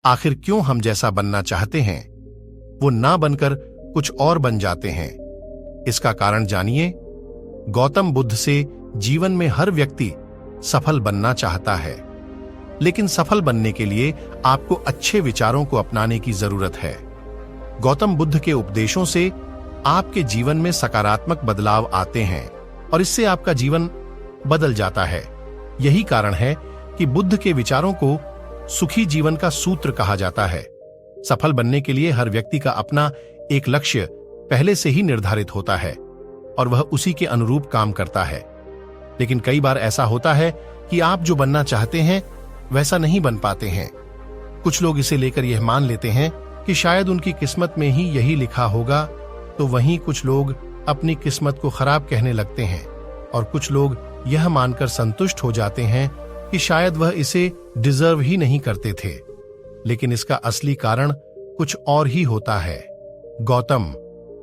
आखिर क्यों हम जैसा बनना चाहते हैं वो ना बनकर कुछ और बन जाते हैं? इसका कारण जानिए। गौतम बुद्ध से जीवन में हर व्यक्ति सफल बनना चाहता है, लेकिन सफल बनने के लिए आपको अच्छे विचारों को अपनाने की जरूरत है। गौतम बुद्ध के उपदेशों से आपके जीवन में सकारात्मक बदलाव आते हैं और इससे आपका जीवन बदल जाता है। यही कारण है कि बुद्ध के विचारों को सुखी जीवन का सूत्र कहा जाता है। सफल बनने के लिए हर व्यक्ति का अपना एक लक्ष्य पहले से ही निर्धारित होता है और वह उसी के अनुरूप काम करता है। लेकिन कई बार ऐसा होता है कि आप जो बनना चाहते हैं वैसा नहीं बन पाते हैं। कुछ लोग इसे लेकर यह मान लेते हैं कि शायद उनकी किस्मत में ही यही लिखा होगा, तो वहीं कुछ लोग अपनी किस्मत को खराब कहने लगते हैं और कुछ लोग यह मानकर संतुष्ट हो जाते हैं कि शायद वह इसे डिजर्व ही नहीं करते थे। लेकिन इसका असली कारण कुछ और ही होता है। गौतम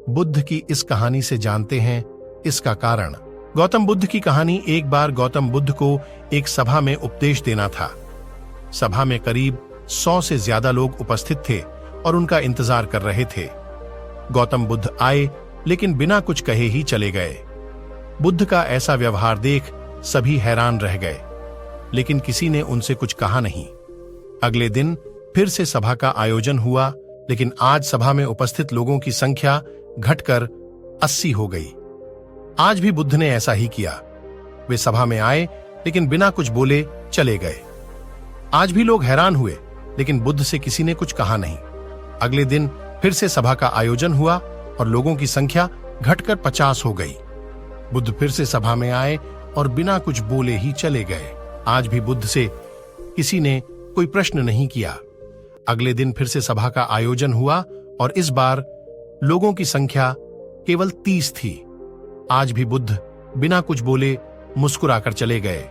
बुद्ध की इस कहानी से जानते हैं इसका कारण। गौतम बुद्ध की कहानी। एक बार गौतम बुद्ध को एक सभा में उपदेश देना था। सभा में करीब 100 से ज्यादा लोग उपस्थित थे और उनका इंतजार कर रहे थे। गौतम बुद्ध आए लेकिन बिना कुछ कहे ही चले गए। बुद्ध का ऐसा व्यवहार देख सभी हैरान रह गए, लेकिन किसी ने उनसे कुछ कहा नहीं। अगले दिन फिर से सभा का आयोजन हुआ, लेकिन आज सभा में उपस्थित लोगों की संख्या घटकर 80 हो गई। आज भी बुद्ध ने ऐसा ही किया। वे सभा में आए लेकिन बिना कुछ बोले चले गए। आज भी लोग हैरान हुए, लेकिन बुद्ध से किसी ने कुछ कहा नहीं। अगले दिन फिर से सभा का आयोजन हुआ और लोगों की संख्या घटकर 50 हो गई। बुद्ध फिर से सभा में आए और बिना कुछ बोले ही चले गए। आज भी बुद्ध से किसी ने कोई प्रश्न नहीं किया। अगले दिन फिर से सभा का आयोजन हुआ और इस बार लोगों की संख्या केवल 30 थी। आज भी बुद्ध बिना कुछ बोले मुस्कुराकर चले गए।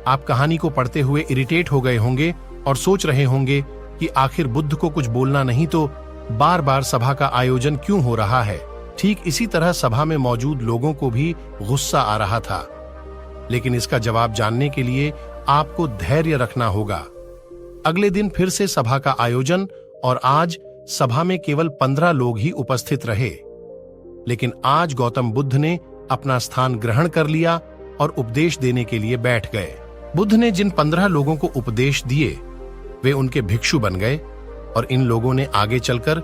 आप कहानी को पढ़ते हुए इरिटेट हो गए होंगे और सोच रहे होंगे कि आखिर बुद्ध को कुछ बोलना नहीं तो बार बार सभा का आयोजन क्यों हो रहा है। ठीक इसी तरह सभा में मौजूद लोगों को भी गुस्सा आ रहा था, लेकिन इसका जवाब जानने के लिए आपको धैर्य रखना होगा। अगले दिन फिर से सभा का आयोजन और आज सभा में केवल 15 लोग ही उपस्थित रहे। लेकिन आज गौतम बुद्ध ने अपना स्थान ग्रहण कर लिया और उपदेश देने के लिए बैठ गए। बुद्ध ने जिन 15 लोगों को उपदेश दिए वे उनके भिक्षु बन गए और इन लोगों ने आगे चलकर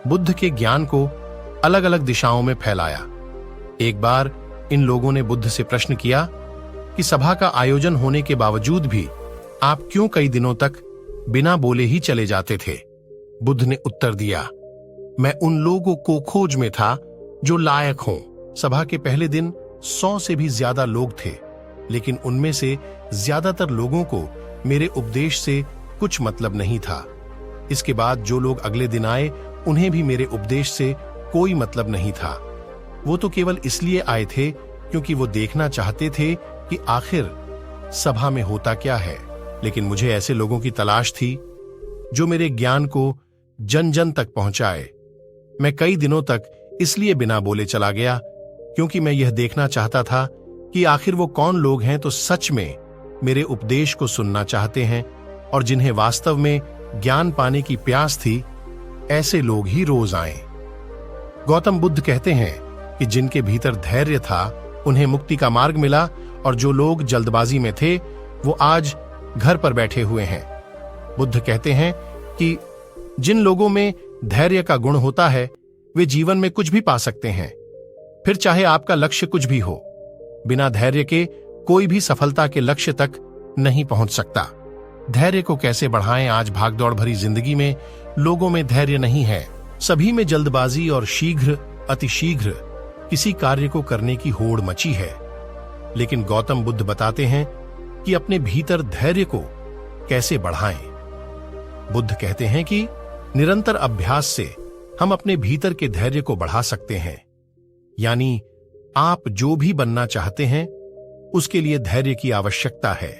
बुद्ध के ज्ञान को अलग अलग दिशाओं में फैलाया। एक बार इन लोगों ने बुद्ध से प्रश्न किया कि सभा का आयोजन होने के बावजूद भी आप क्यों कई दिनों तक बिना बोले ही चले जाते थे। बुद्ध ने उत्तर दिया, मैं उन लोगों को खोज में था जो लायक हों। सभा के पहले दिन 100 से भी ज्यादा लोग थे, लेकिन उनमें से ज्यादातर लोगों को मेरे उपदेश से कुछ मतलब नहीं था। इसके बाद जो लोग अगले दिन आए उन्हें भी मेरे उपदेश से कोई मतलब नहीं था। वो तो केवल इसलिए आए थे क्योंकि वो देखना चाहते थे कि आखिर सभा में होता क्या है। लेकिन मुझे ऐसे लोगों की तलाश थी जो मेरे ज्ञान को जन जन तक पहुंचाए। मैं कई दिनों तक इसलिए बिना बोले चला गया क्योंकि मैं यह देखना चाहता था कि आखिर वो कौन लोग हैं तो सच में मेरे उपदेश को सुनना चाहते हैं और जिन्हें वास्तव में ज्ञान पाने की प्यास थी। ऐसे लोग ही रोज आए। गौतम बुद्ध कहते हैं कि जिनके भीतर धैर्य था उन्हें मुक्ति का मार्ग मिला और जो लोग जल्दबाजी में थे वो आज घर पर बैठे हुए हैं। बुद्ध कहते हैं कि जिन लोगों में धैर्य का गुण होता है वे जीवन में कुछ भी पा सकते हैं, फिर चाहे आपका लक्ष्य कुछ भी हो। बिना धैर्य के कोई भी सफलता के लक्ष्य तक नहीं पहुंच सकता। धैर्य को कैसे बढ़ाएं? आज भागदौड़ भरी जिंदगी में लोगों में धैर्य नहीं है। सभी में जल्दबाजी और अतिशीघ्र किसी कार्य को करने की होड़ मची है। लेकिन गौतम बुद्ध बताते हैं कि अपने भीतर धैर्य को कैसे बढ़ाएं। बुद्ध कहते हैं कि निरंतर अभ्यास से हम अपने भीतर के धैर्य को बढ़ा सकते हैं। यानी आप जो भी बनना चाहते हैं उसके लिए धैर्य की आवश्यकता है।